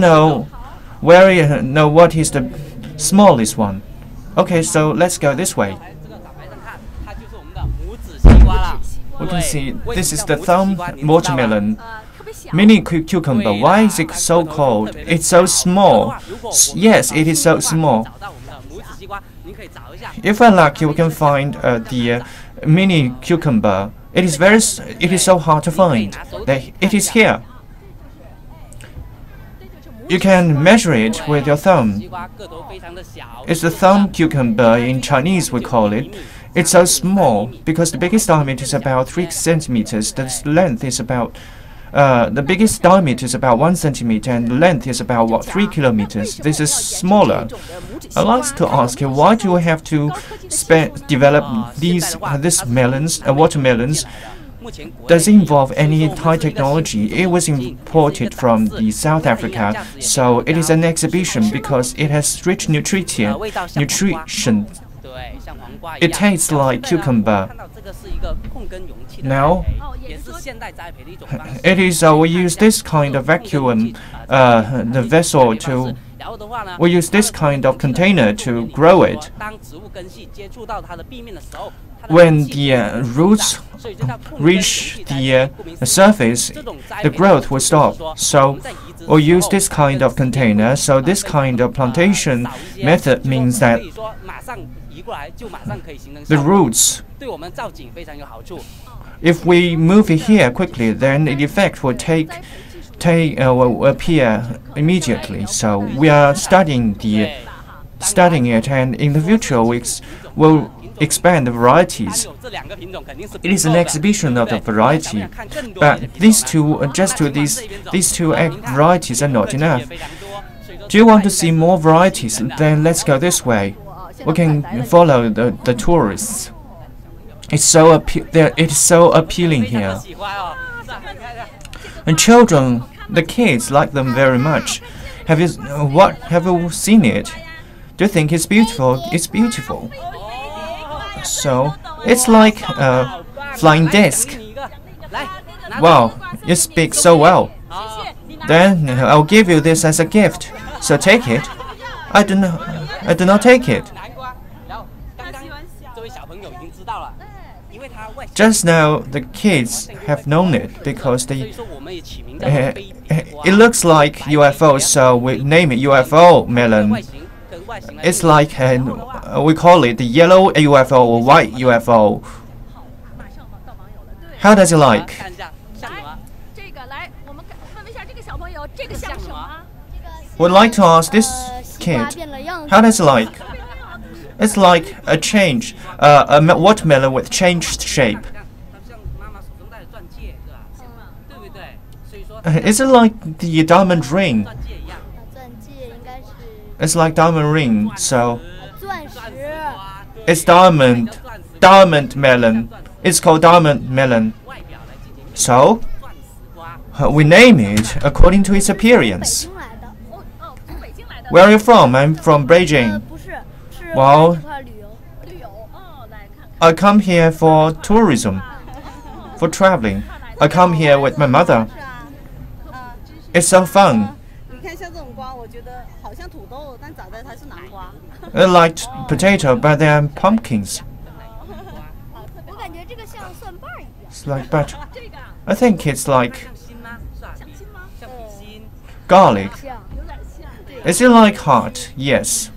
know what is the smallest one. Okay, so let's go this way. We can see this is the thumb watermelon. Mini cucumber. Why is it so called? It's so small. Yes, it is so small. If we're lucky, we can find the mini cucumber. It is so hard to find. It is here. You can measure it with your thumb. It's the thumb cucumber. In Chinese we call it. It's so small because the biggest diameter is about 3 centimeters. The length is about the biggest diameter is about 1 centimeter, and the length is about 3 kilometers. This is smaller. I'd like to ask you, why do we have to develop these melons, watermelons? Does it involve any high technology? It was imported from South Africa, so it is an exhibition because it has rich nutrition. It tastes like cucumber. Now, it is we use this kind of vacuum, the vessel to. We use this kind of container to grow it. When the roots reach the surface, the growth will stop. So we use this kind of container. So this kind of plantation method means that the roots, if we move it here quickly, then the effect will will appear immediately. So we are studying it, and in the future we'll expand the varieties. It is an exhibition of the variety, but these two varieties are not enough. Do you want to see more varieties? Then let's go this way. We can follow the tourists. It is so appealing here. And children, the kids like them very much. Have you seen it? Do you think it's beautiful? It's beautiful. So it's like a flying disc. Wow, you speak so well. Then I'll give you this as a gift. So take it. I do not take it. Just now, the kids have known it because it looks like UFO, so we name it UFO melon. It's like we call it the yellow UFO or white UFO. How does it like? Would like to ask this kid, how does it like? It's like a change, a watermelon with changed shape. Is it like the diamond ring? It's like diamond ring, so it's diamond melon. It's called diamond melon. So we name it according to its appearance. Where are you from? I'm from Beijing. Well, I come here for tourism, for traveling. I come here with my mother. It's so fun. I like potato, but they are pumpkins. It's like butter. I think it's like garlic. Is it like heart? Yes.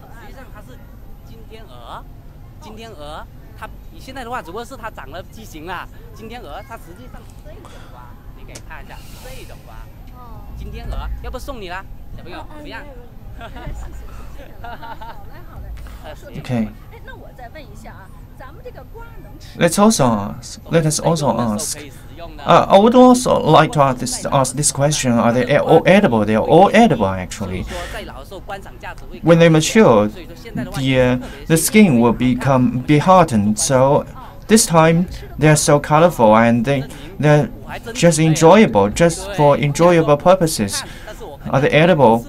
Okay. Let us also ask. I would also like to ask this question: are they all edible? They are all edible, actually. When they mature, the skin will be hardened. So this time they are so colorful and they're just enjoyable, just for enjoyable purposes. Are they edible?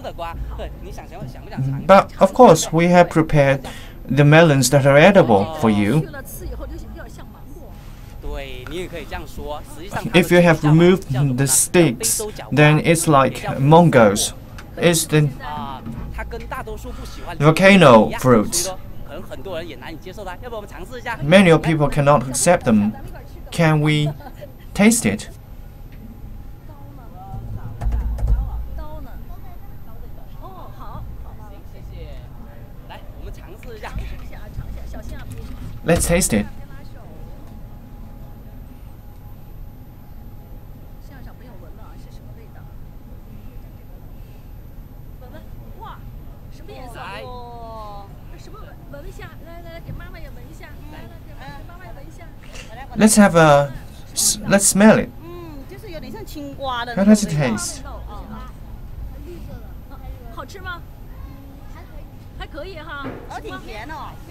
But of course, we have prepared the melons that are edible for you. If you have removed the sticks, then it's like mangoes. is the volcano fruits. Many of people cannot accept them. Can we taste it? Let's taste it. Let's smell it. How does it taste?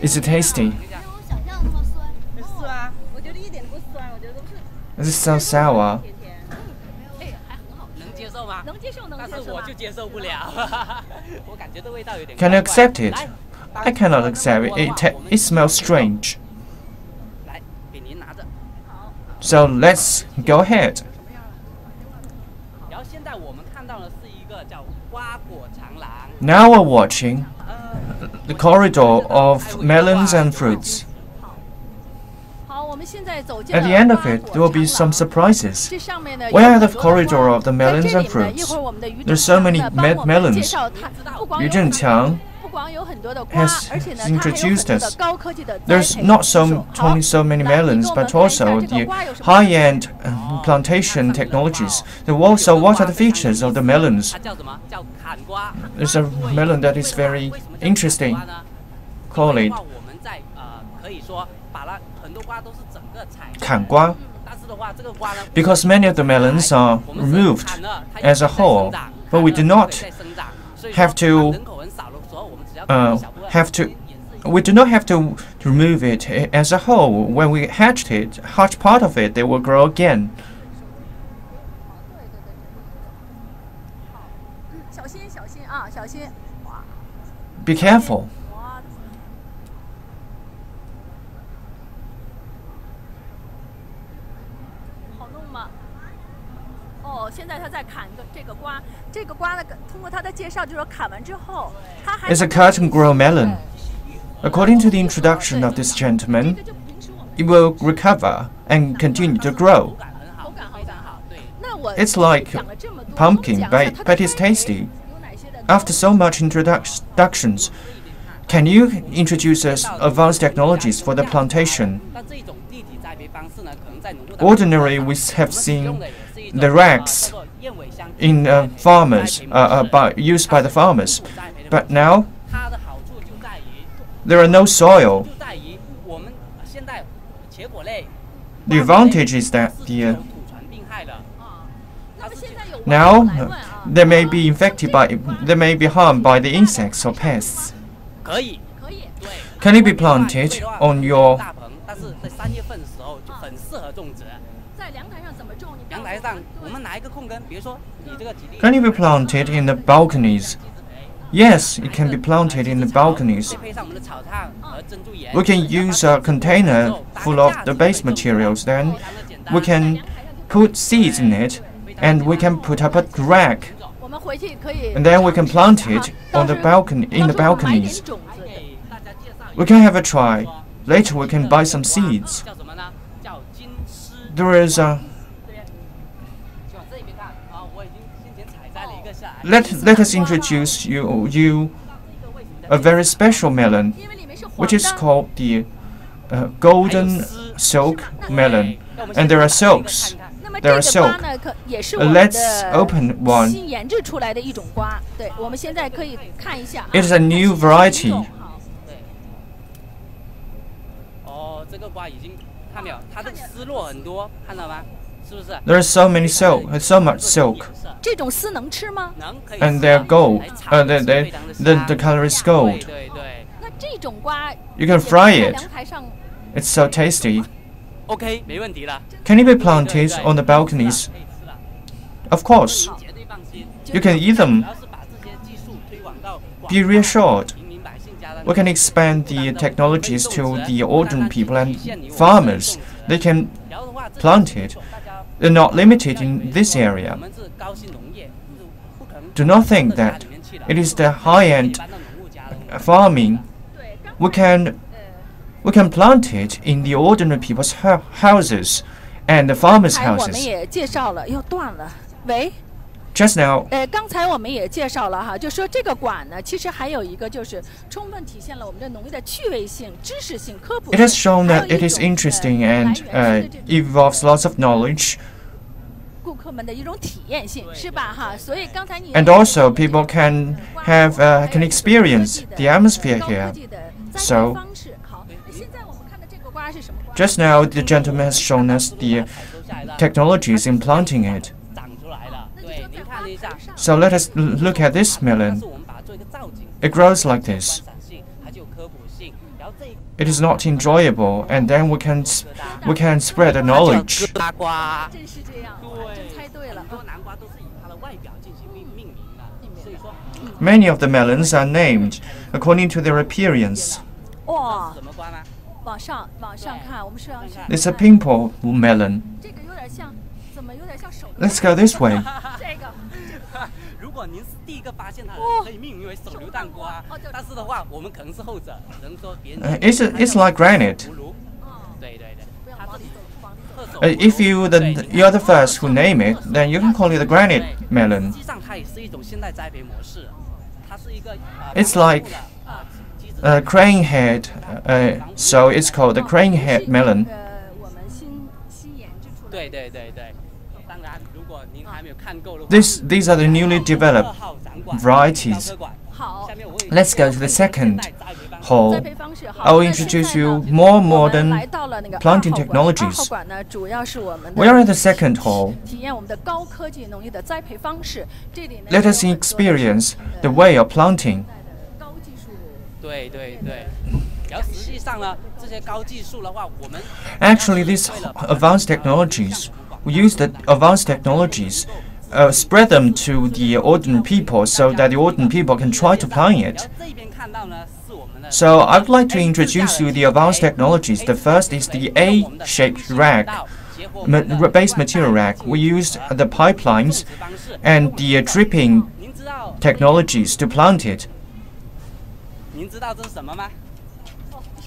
Is it tasty? Is it so sour? Can you accept it? I cannot accept it. It smells strange. So let's go ahead. Now we're watching the corridor of melons and fruits. At the end of it, there will be some surprises. We are the corridor of the melons and fruits. There's so many melons. Yu Zhenqiang has introduced us. There's not only so many melons, but also the high-end plantation technologies. So what are the features of the melons? There's a melon that is very interesting. Call it 砍瓜. Because many of the melons are removed as a whole, but we do not have to remove it as a whole. When we hatch part of it, they will grow again. Be careful. It's a cut and grow melon. According to the introduction of this gentleman, it will recover and continue to grow. It's like pumpkin, but it's tasty. After so much introductions, can you introduce us advanced technologies for the plantation? Ordinarily, we have seen the racks in farmers used by the farmers, but now there are no soil. The advantage is that now they may be harmed by the insects or pests. Can it be planted on your? Can it be planted in the balconies? Yes, it can be planted in the balconies. We can use a container full of the base materials. Then we can put seeds in it, and we can put up a rack, and then we can plant it on the balcony in the balconies. We can have a try. Later, we can buy some seeds. There is a. Let us introduce you a very special melon, which is called the golden silk melon, and there are silks. There are silk. Let's open one. It is a new variety. There is so much silk. And they're gold. The color is gold. You can fry it. It's so tasty. Can it be planted on the balconies? Of course. You can eat them. Be reassured. We can expand the technologies to the ordinary people and farmers. They can plant it. They're not limited in this area. Do not think that it is the high-end farming. We can plant it in the ordinary people's houses and the farmers' 我们 houses. 也介绍了，又断了。喂。 Just now, 刚才我们也介绍了哈，就说这个馆呢，其实还有一个就是充分体现了我们的农业的趣味性、知识性、科普性。 it has shown that it is interesting and involves lots of knowledge. 顾客们的一种体验性，是吧？哈，所以刚才你 And also, people can experience the atmosphere here. So, 方式好，现在我们看的这个瓜是什么瓜？ just now, the gentleman has shown us the technologies in planting it. So let us look at this melon. It grows like this. It is not enjoyable, and then we can spread the knowledge. 真是这样，真猜对了。 Many of the melons are named according to their appearance. 哇，往上看，我们是要去。 It's a pimple melon. 这个有点像，怎么有点像手榴 Let's go this way. 这个。 如果您是第一个发现它的，可以命名为手榴弹瓜。但是的话，我们可能是后者，只能说别人。It's like granite. 对对对，它这里 If you're the first who name it, then you can call it a granite melon. 实际上它也是一种现代栽培模式，它是一个。It's like a crane head, so it's called the crane head melon. 我们新研制出来。对对对对，当然，如果您还没有看够的话 These are the newly developed varieties. 好， Let's go to the second hall. 栽培方式好。 I will introduce you more modern 来到了那个 planting 2号 technologies. 2号馆呢，主要是我们的 We are at the second hall. 体验我们的高科技农业的栽培方式。这里呢 Let us experience the way of planting. 高技术。对对对，然后实际上呢，这些高技术的话，我们 Actually, these advanced technologies, we use the advanced technologies, spread them to the ordinary people so that the ordinary people can try to plant it. 这边看到呢是我们的 So I would like to introduce you the advanced technologies. The first is the A-shaped rack, base material rack. We used the pipelines and the dripping 您知道 technologies to plant it. 您知道这是什么吗？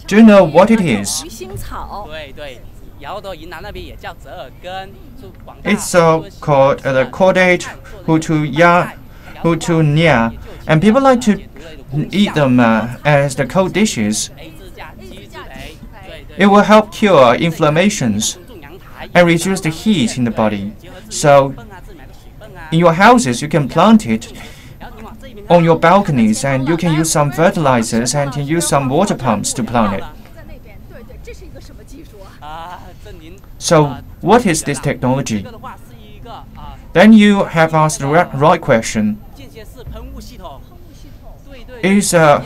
Do you know what it is? 鱼腥草。对对，然后到云南那边也叫折耳根，是广大 It's called the cordate hutunia, and people like to eat them as the cold dishes. A 支架、G 支培，对对， It will help cure inflammations 种阳台 and reduce the heat in the body. 结合自己的 So 泵啊，自己买的水泵啊， in your houses, you can plant it 然后你往这边 on your balconies, and you can use some fertilizers and can use some water pumps to plant it. 在那边，对对，这是一个什么技术啊？啊，这您 So what is this technology? 这个的话是一个啊 Then you have asked the right question. 间歇式喷雾系统，对对， It is a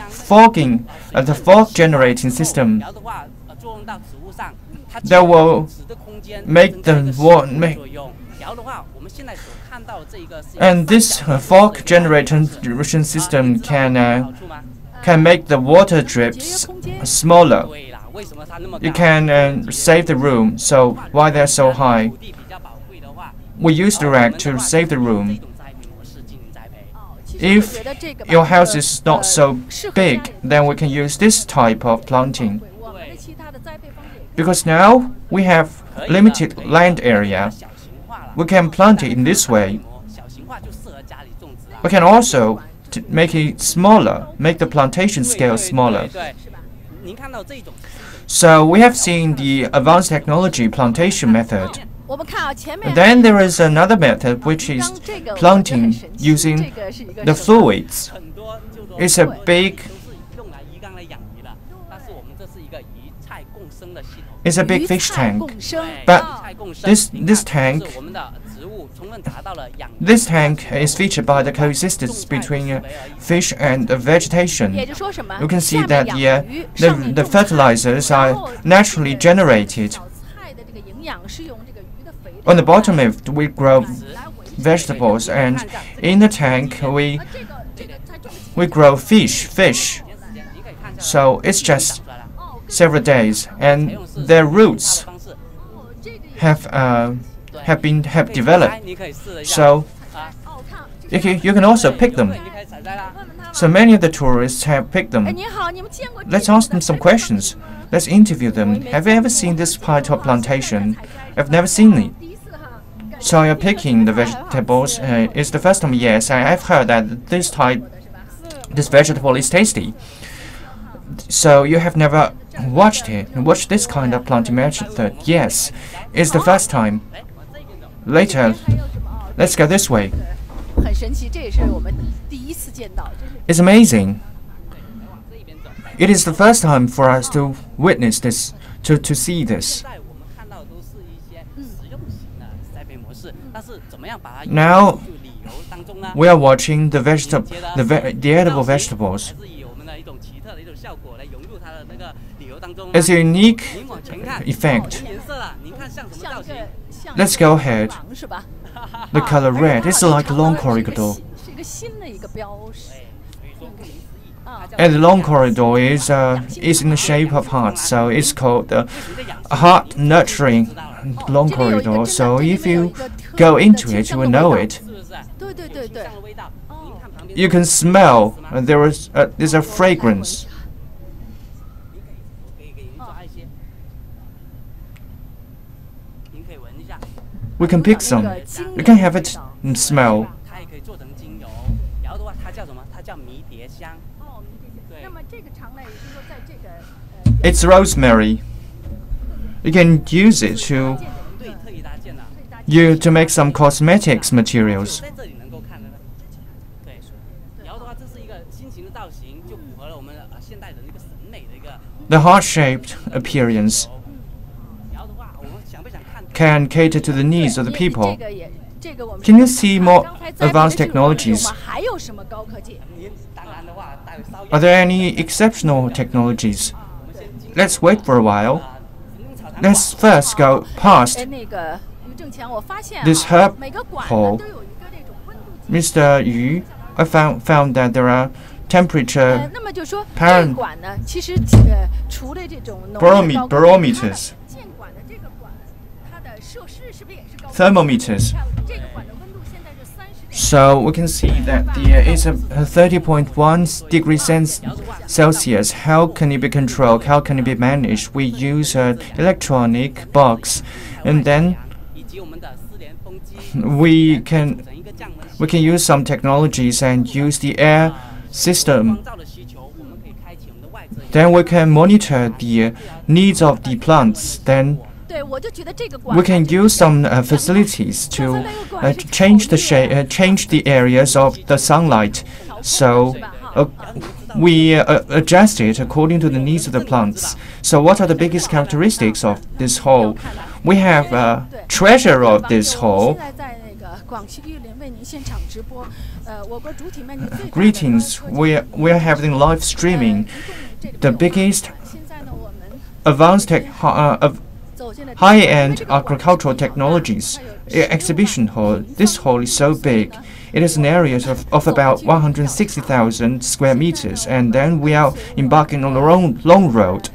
the fog generating system 然后的话作用到植物上，它 that will 使的空间 make the 增加 wa- 的 make 作用。然后的话，我们现在所看到的这一个是一个 and this 三角 fog generation system 你知道它 can 好处吗？ can make the water drips smaller. 对啦，为什么它那么 You 高？ can save the room. So why they're so high? 土地比较宝贵的话， We use the rack to save the 这 room. 种栽培模式进行栽培。其实我 If 觉得这个吧 your house is not so 适合家里 big, then we can use this type of planting. 我们的其他的栽培方式也 Because now we have limited land area, 小型化了， we can plant it in this way. 小型化就适合家里种植啊。 We can also make it smaller, make the plantation scale smaller. 对，您看到这种 So we have seen the advanced technology plantation method. 我们看啊，前面 Then there is another method which is 刚这个 planting 这 using 个是一个 the 手段 fluids. 很多就是说 It's a big 都是用来鱼缸来养鱼的，但是我们这是一个鱼菜共生的系统。 It's a big 鱼 fish 菜 tank. 共生 But 鱼菜共生 this 您看 tank 是我们的植物充分达到了养鱼 This tank is featured by the coexistence between fish and 也 vegetation. 就说什么？ You can see 下 that 面养鱼，上面 the 种菜 fertilizers are 然后 naturally 这个 generated. 小菜的这个营养是用这个鱼的肥料 On the bottom of it, we grow 来维持 vegetables, and in the tank we 这个才种几 we grow fish. 时间，您可以看一下。 So it's just 出来了 several days, 采 and 用是 their 大的 roots 方式 这个 have 对 have 可以 developed. 你可以试一下 So 啊。哦，看 you can also pick them. 对，你可以采 So many of the tourists have picked them. 哎，您好，你们见过 Let's ask them some questions. Let's interview them. Have you ever seen this part of plantation? I've never seen it. So you're picking the vegetables. It's the first time. Yes, I've heard that this vegetable is tasty. So you have never watched this kind of planting method? Yes, it's the first time. Later, let's go this way. 很神奇，这也是我们第一次见到。 It's amazing. It is the first time for us to witness this, to see this. Now, we are watching the edible vegetables. It's a unique effect. Let's go ahead. The color red is like a long corridor. And the long corridor is in the shape of heart, so it's called the heart nurturing long corridor. So if you go into it, you will know it. You can smell there's a fragrance. We can pick some. You can have it and smell. It's rosemary. You can use it to make some cosmetics materials. The heart-shaped appearance can cater to the needs of the people. Can you see more advanced technologies? Are there any exceptional technologies? Let's wait for a while. Let's first go past this herb hole. Mr. Yu, I found that there are temperature barometers. Thermometers. So we can see that it's a 30.1 degrees Celsius. How can it be controlled? How can it be managed? We use an electronic box, and then we can use some technologies and use the air system. Then we can monitor the needs of the plants. Then we can use some facilities to change the areas of the sunlight. So we adjust it according to the needs of the plants. So what are the biggest characteristics of this hole? We have a treasure of this hole. Greetings. We are having live streaming. The biggest advanced high-end agricultural technologies exhibition hall. This hall is so big. It is an area of about 160,000 square meters, and then we are embarking on a long road.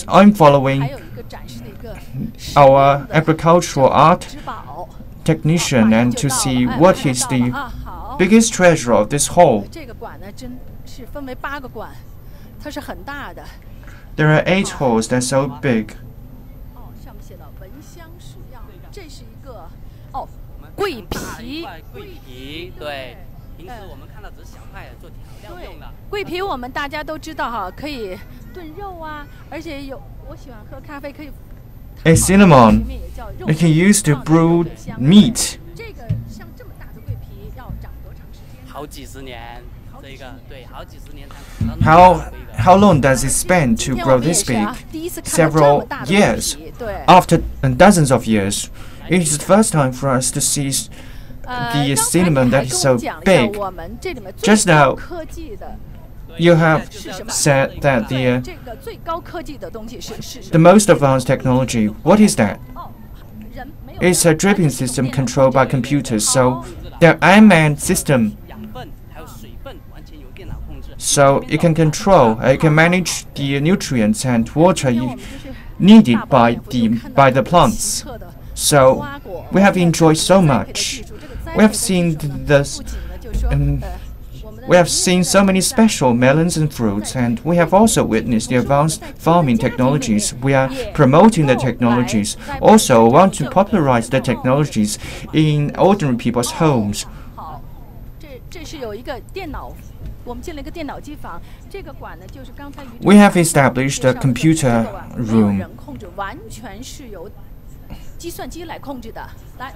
I'm following our agricultural art technician and to see what is the biggest treasure of this hall. There are 8 holes that are so big. A cinnamon. It can use to brew meat. How long does it spend to grow this big? Several years. After dozens of years, it is the first time for us to see the cinnamon that is so big. Just now, you have said that the most advanced technology, what is that? It's a dripping system controlled by computers, so the unmanned system. So it can control, it can manage the nutrients and water needed by the plants. So we have enjoyed so much. We have seen we have seen so many special melons and fruits, and we have also witnessed the advanced farming technologies. We are promoting the technologies, also want to popularize the technologies in ordinary people's homes. We have established a computer room.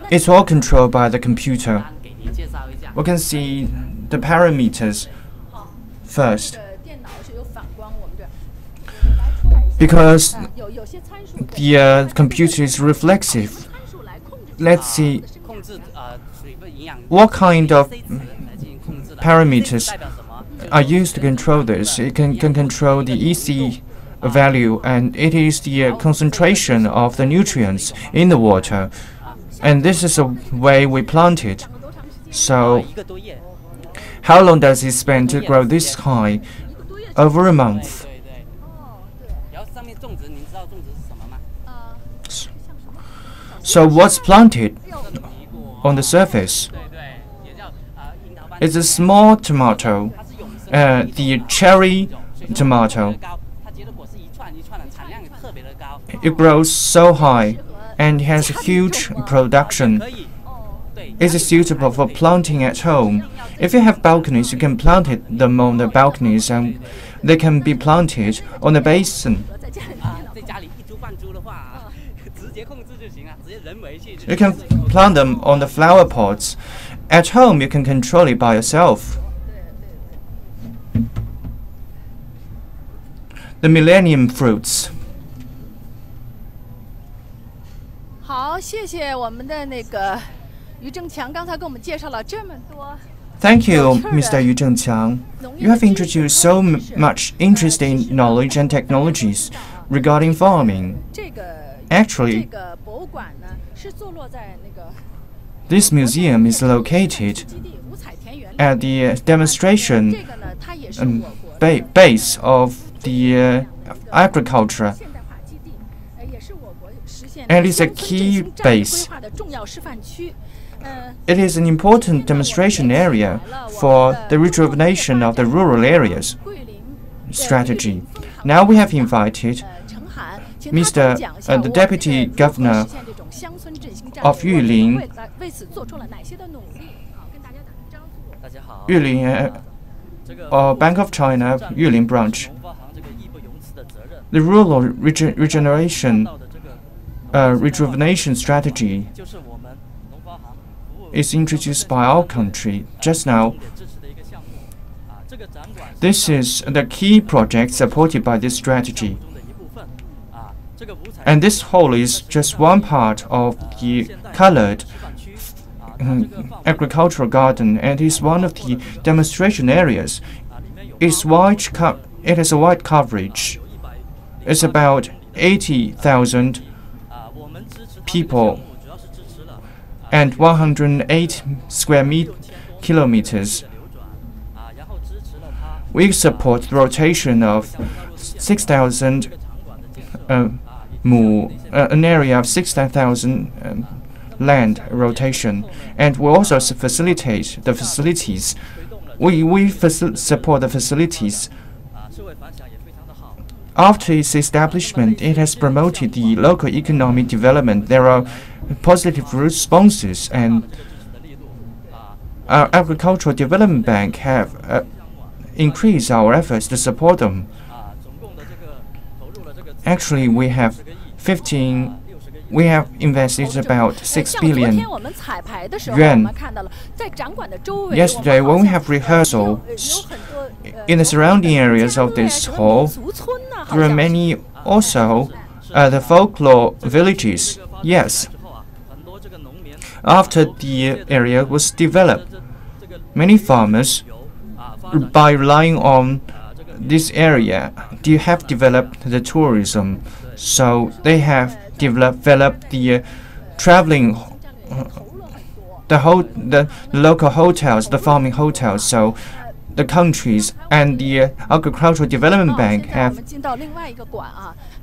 It's all controlled by the computer. We can see the parameters first. Because the computer is reflexive. Let's see what kind of parameters are used to control this. It can control the EC value, and it is the concentration of the nutrients in the water. And this is the way we plant it. So, how long does it spend to grow this high? Over a month. So what's planted on the surface? It's a small tomato, the cherry tomato. It grows so high and has a huge production. It is suitable for planting at home. If you have balconies, you can plant them on the balconies, and they can be planted on the basin. You can plant them on the flower pots. At home, you can control it by yourself. The millennium fruits. 好，谢谢我们的那个于正强，刚才给我们介绍了这么多。Thank you, Mr. Yu Zhengqiang. You have introduced so much interesting knowledge and technologies regarding farming. Actually, this museum is located at the demonstration base of the agriculture, and it's a key base. It is an important demonstration area for the rejuvenation of the rural areas strategy. Now we have invited the Deputy Governor of Yulin, Bank of China, Yulin branch. The rural regeneration rejuvenation strategy is introduced by our country just now. This is the key project supported by this strategy. And this hall is just one part of the colored agricultural garden, and is one of the demonstration areas. It has a wide coverage. It's about 80,000 people and 108 square kilometers. We support the rotation of 6,000 an area of 6,000 land rotation, and we also facilitate the facilities. We support the facilities. After its establishment, it has promoted the local economic development. There are positive responses, and our Agricultural Development Bank have increased our efforts to support them. Actually, we have invested about 6 billion yuan. Yesterday, when we have rehearsals in the surrounding areas of this hall, there are many also the folklore villages. Yes. After the area was developed, many farmers, by relying on this area, they have developed the tourism. So they have developed the traveling, the local hotels, the farming hotels. So the countries and the Agricultural Development Bank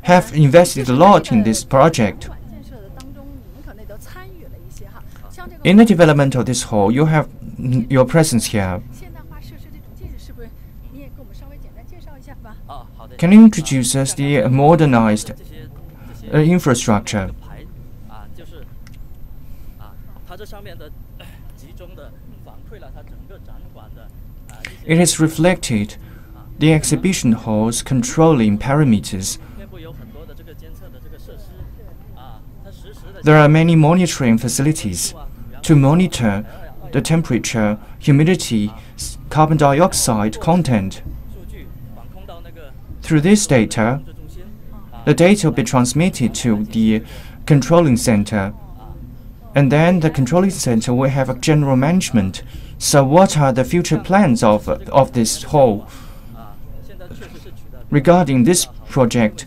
have invested a lot in this project. In the development of this hall, you have your presence here. Can you introduce us the modernized infrastructure? It has reflected the exhibition hall's controlling parameters. There are many monitoring facilities to monitor the temperature, humidity, carbon dioxide content. Through this data, the data will be transmitted to the controlling center, and then the controlling center will have a general management. So what are the future plans of this hall? Regarding this project,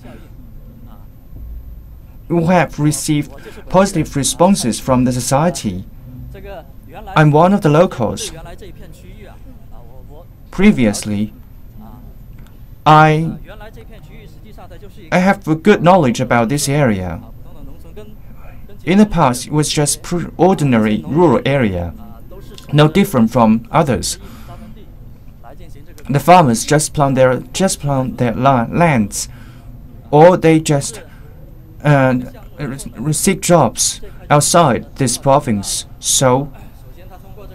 we have received positive responses from the society. I'm one of the locals. Previously, I have a good knowledge about this area. In the past, it was just ordinary rural area, no different from others. The farmers just plant their lands, or they just seek jobs outside this province. So,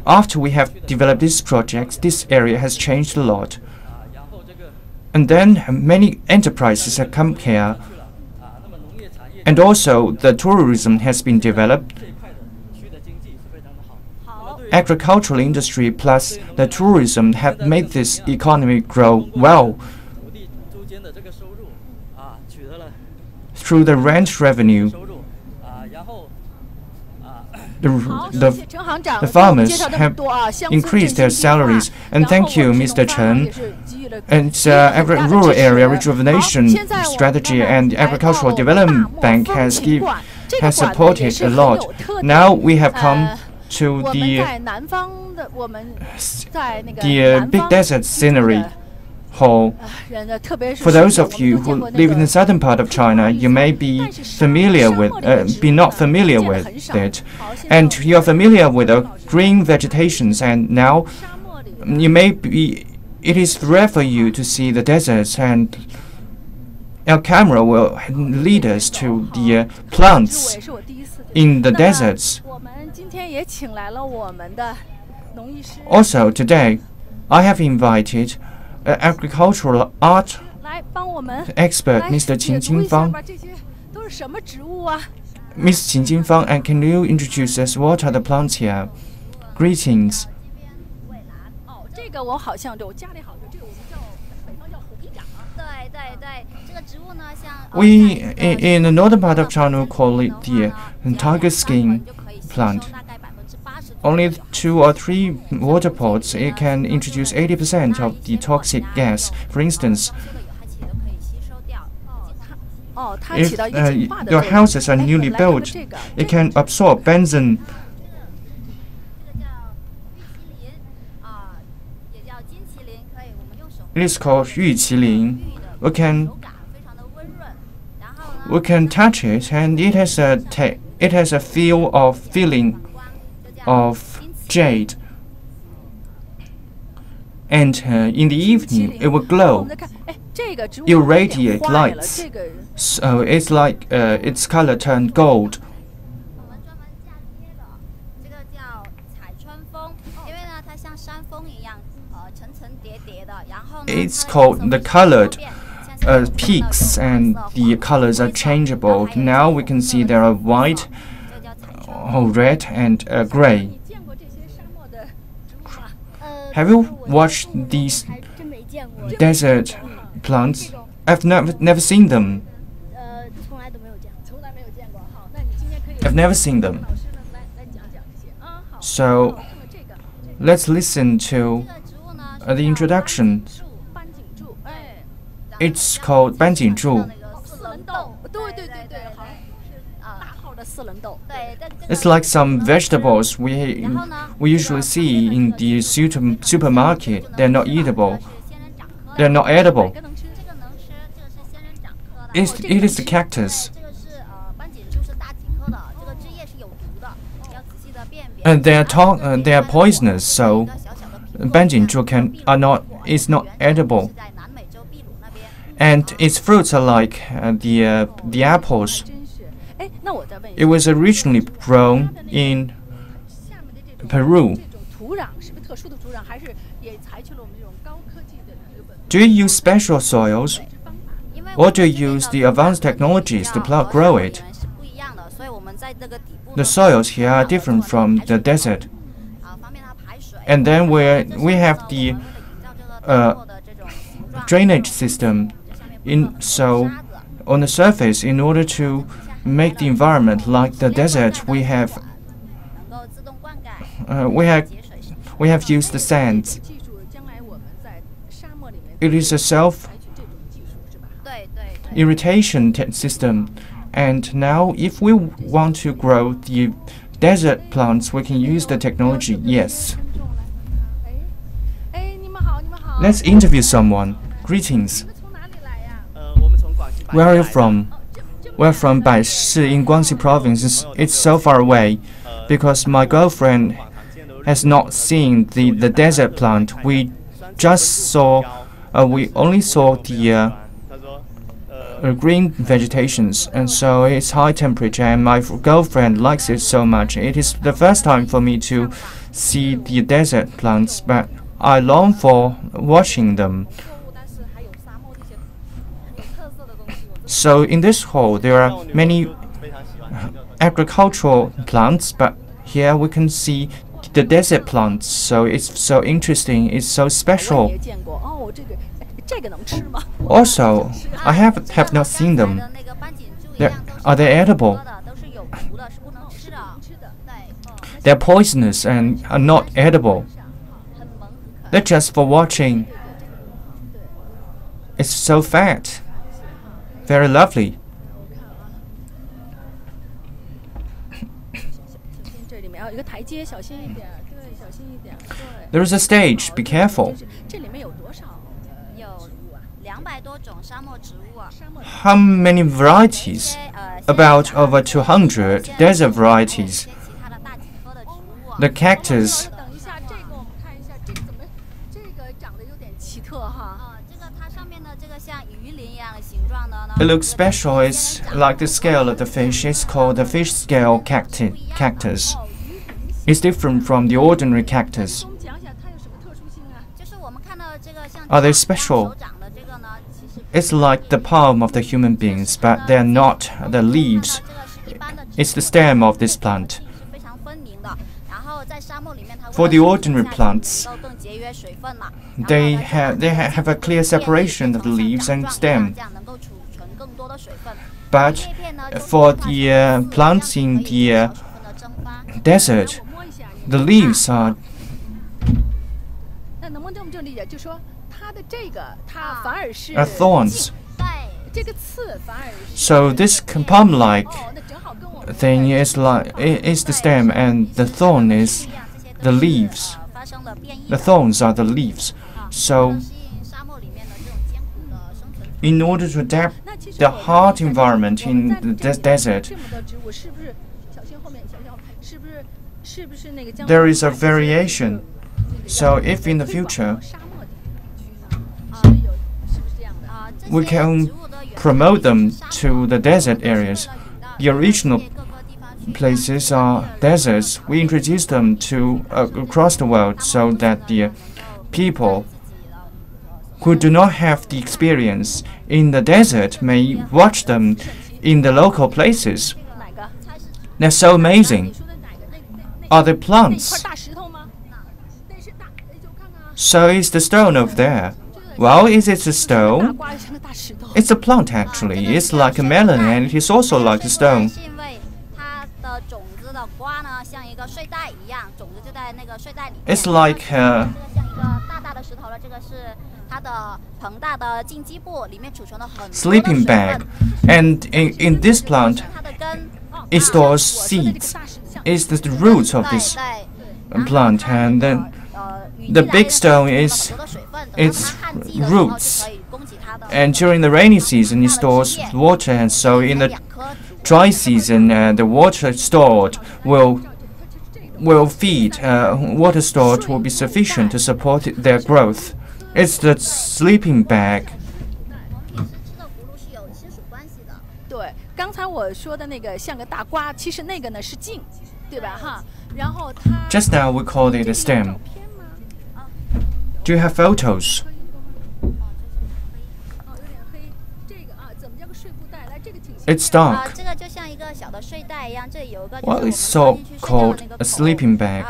after we have developed this project, this area has changed a lot. And then many enterprises have come here, and also the tourism has been developed. Agricultural industry plus the tourism have made this economy grow well. Through the rent revenue, the farmers have increased their salaries. And thank you, Mr. Chen. And rural area rejuvenation strategy and Agricultural Development Bank has supported a lot. Now we have come to the big desert scenery hall. For those of you who live in the southern part of China, you may be not familiar with it, and you are familiar with the green vegetations. And now it is rare for you to see the deserts, and our camera will lead us to the plants in the deserts. Also, today, I have invited agricultural art expert, Mr. Qin Jingfang. Ms. Qin Jingfang, and can you introduce us what are the plants here? Greetings. We, in the northern part of China, call it the tiger skin plant. Only 2 or 3 water pots, it can introduce 80% of the toxic gas. For instance, if your houses are newly built, it can absorb benzene. It is called Yu Qilin. We can touch it, and it has a feeling of jade. And in the evening, it will glow. It will radiate lights. So it's like its color turned gold. It's called the colored peaks, and the colors are changeable. Now we can see there are white, red, and gray. Have you watched these desert plants? I've never seen them. I've never seen them. So let's listen to the introduction. It's called Banjingzhu. It's like some vegetables we usually see in the supermarket. They're not eatable. They're not edible. It is the cactus. and they are poisonous, so banjinzhu is not edible. And its fruits are like the apples. It was originally grown in Peru. Do you use special soils, or do you use the advanced technologies to grow it? The soils here are different from the desert. And then we have the drainage system. So on the surface, in order to make the environment like the desert, we have used the sands. It is a self-irrigation system. And now, if we want to grow the desert plants, we can use the technology. Yes. Let's interview someone. Greetings. Where are you from? We're from Baishi in Guangxi province. It's so far away because my girlfriend has not seen the desert plant. We only saw the green vegetations, and so it's high temperature, and my girlfriend likes it so much. It is the first time for me to see the desert plants, but I long for watching them. So in this hall there are many agricultural plants, but here we can see the desert plants, so it's so interesting, it's so special. Also, I have not seen them. Are they edible? They're poisonous and are not edible. They're just for watching. It's so fat. Very lovely. There is a stage. Be careful. How many varieties? About over 200 desert varieties. The cactus. It looks special. It's like the scale of the fish. It's called the fish scale cactus. It's different from the ordinary cactus. Are they special? It's like the palm of the human beings, but they're not the leaves. It's the stem of this plant. For the ordinary plants, they have a clear separation of the leaves and stem. But for the plants in the desert, the leaves are thorns. So this palm-like thing is the stem, and the thorn is the leaves. The thorns are the leaves. So in order to adapt the hard environment in the desert, there is a variation. So if in the future we can promote them to the desert areas, the original places are deserts, we introduce them to across the world so that the people who do not have the experience in the desert may watch them in the local places. They're so amazing. Are they plants? So is the stone over there. Well, is it a stone? It's a plant actually. It's like a melon, and it is also like a stone. It's like sleeping bag, and in this plant it stores seeds. It's the roots of this plant, and then the big stone is its roots, and during the rainy season it stores water, and so in the dry season the water stored will will feed, water stored will be sufficient to support their growth. It's the sleeping bag. 对，刚才我说的那个像个大瓜，其实那个呢是茎，对吧？哈，然后它 Just now we called it a stem. Do you have photos? It's dark. Well, it's so called a sleeping bag.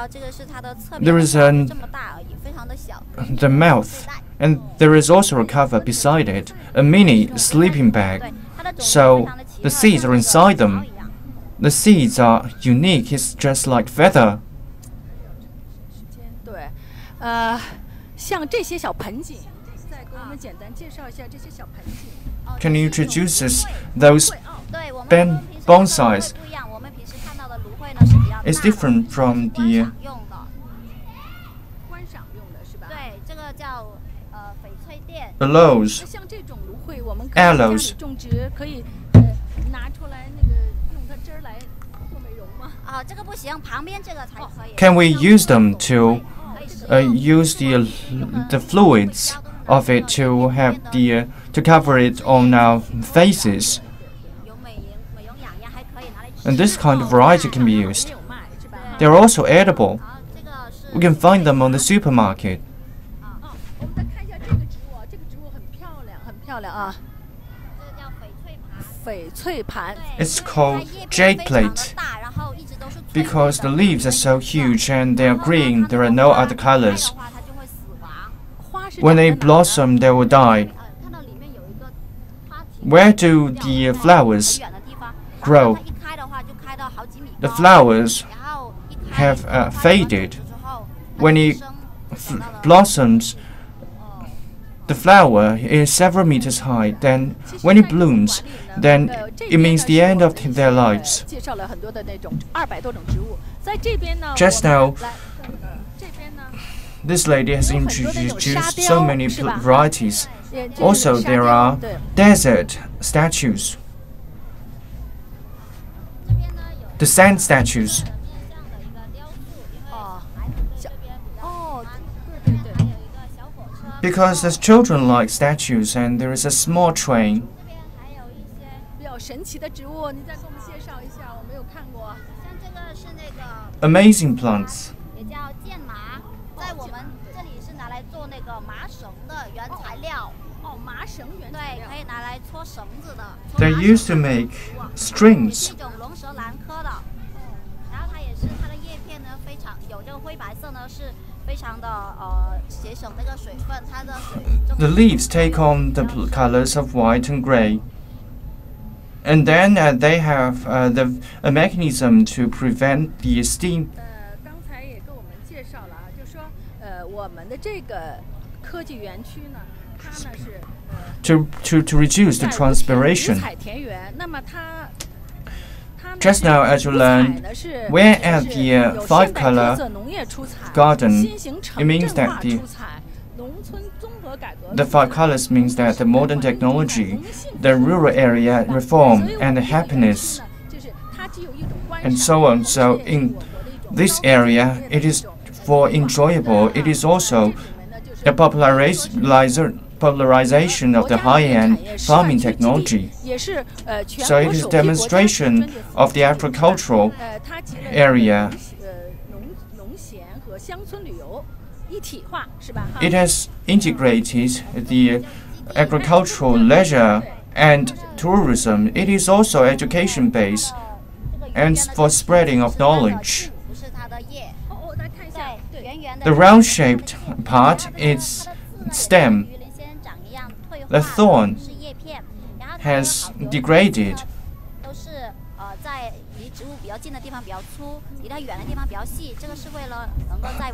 There is the mouth, and there is also a cover beside it, a mini sleeping bag. So the seeds are inside them. The seeds are unique. It's just like feather. 对，像这些小盆景，再给我们简单介绍一下这些小盆景。Can you introduce us those bonsais? It's different from the aloes. 像这种芦荟，我们可以家里种植，可以拿出来那个用它汁儿来做美容吗？啊，这个不行，旁边这个才可以。Can we use them to use the fluids of it to have the to cover it on our faces? And this kind of variety can be used. They are also edible. We can find them on the supermarket. 我们再看一下这个植物，这个植物很漂亮，很漂亮啊。这个叫翡翠盘。It's called jade plate because the leaves are so huge and they are green. There are no other colors. When they blossom, they will die. Where do the flowers grow? The flowers have faded. When it blossoms, the flower is several meters high. Then, when it blooms, then it means the end of their lives. Just now, this lady has introduced so many varieties. Also, there are desert statues. The sand statues. Because as children like statues and there is a small train. Amazing plants. They used to make strings. The leaves take on the colors of white and gray. And then they have a mechanism to prevent the steam. To reduce the transpiration. Just now, as you learned, we're at the five-color garden. It means that the five colors means that the modern technology, the rural area reform, and the happiness, and so on. So in this area, it is for enjoyable. It is also the popularization of the high-end farming technology. So it is a demonstration of the agricultural area. It has integrated the agricultural, leisure, and tourism. It is also education-based and for spreading of knowledge. The round-shaped part is stem. The thorn has degraded.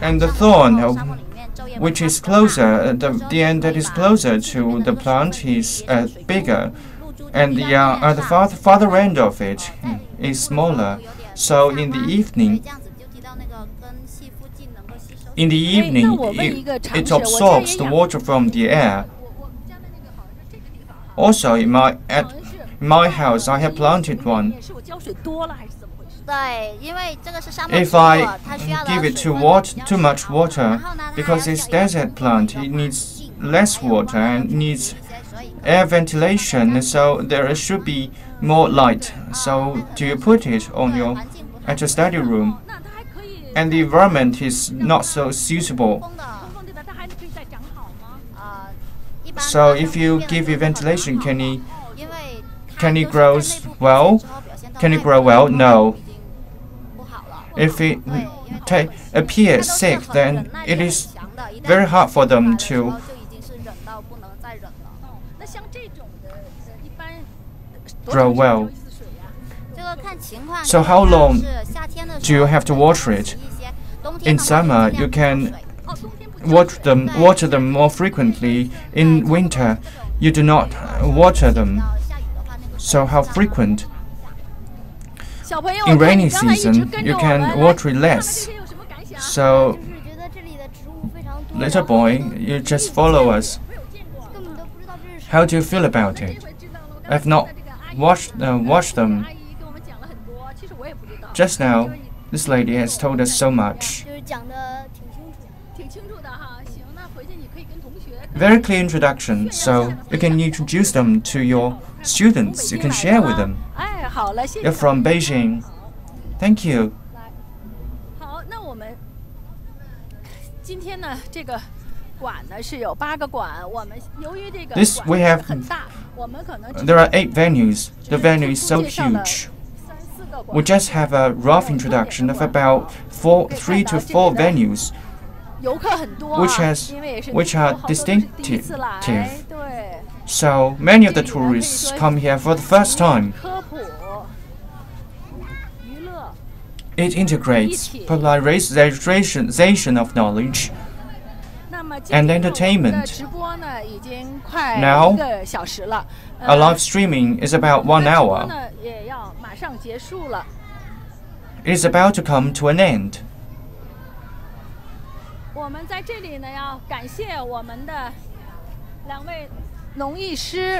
And the thorn, which is closer, the end that is closer to the plant is bigger, and the farther end of it is smaller. So in the evening, it absorbs the water from the air. Also, in my house, I have planted one. If I give it too much water, because it's desert plant, it needs less water and needs air ventilation, so there should be more light. So do you put it at your study room? And the environment is not so suitable. So if you give it ventilation, can it grow well? Can it grow well? No. If it appears sick, then it is very hard for them to grow well. So how long do you have to water it? In summer, you can water them more frequently. In winter, you do not water them. So how frequent? In rainy season, you can water it less. So, little boy, you just follow us. How do you feel about it? I've not watched them. Just now, this lady has told us so much. Very clear introduction, so you can introduce them to your students. You can share with them. You're from Beijing. Thank you. There are 8 venues. The venue is so huge. We just have a rough introduction of about 3 to 4 venues, which are distinctive. So many of the tourists come here for the first time. It integrates popularization of knowledge and entertainment. Now, our live streaming is about 1 hour. It is about to come to an end.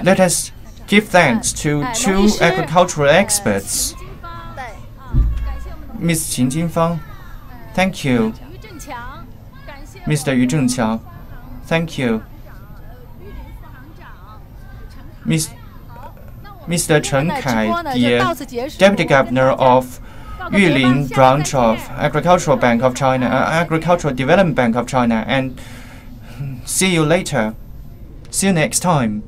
Let us give thanks to 2 agricultural experts. Ms. Qin Jinfang, thank you. Mr. Yu Zhengqiang, thank you. Mr. Chen Kai, the Deputy Governor of Yulin Branch of Agricultural Bank of China, Agricultural Development Bank of China, and see you later. See you next time.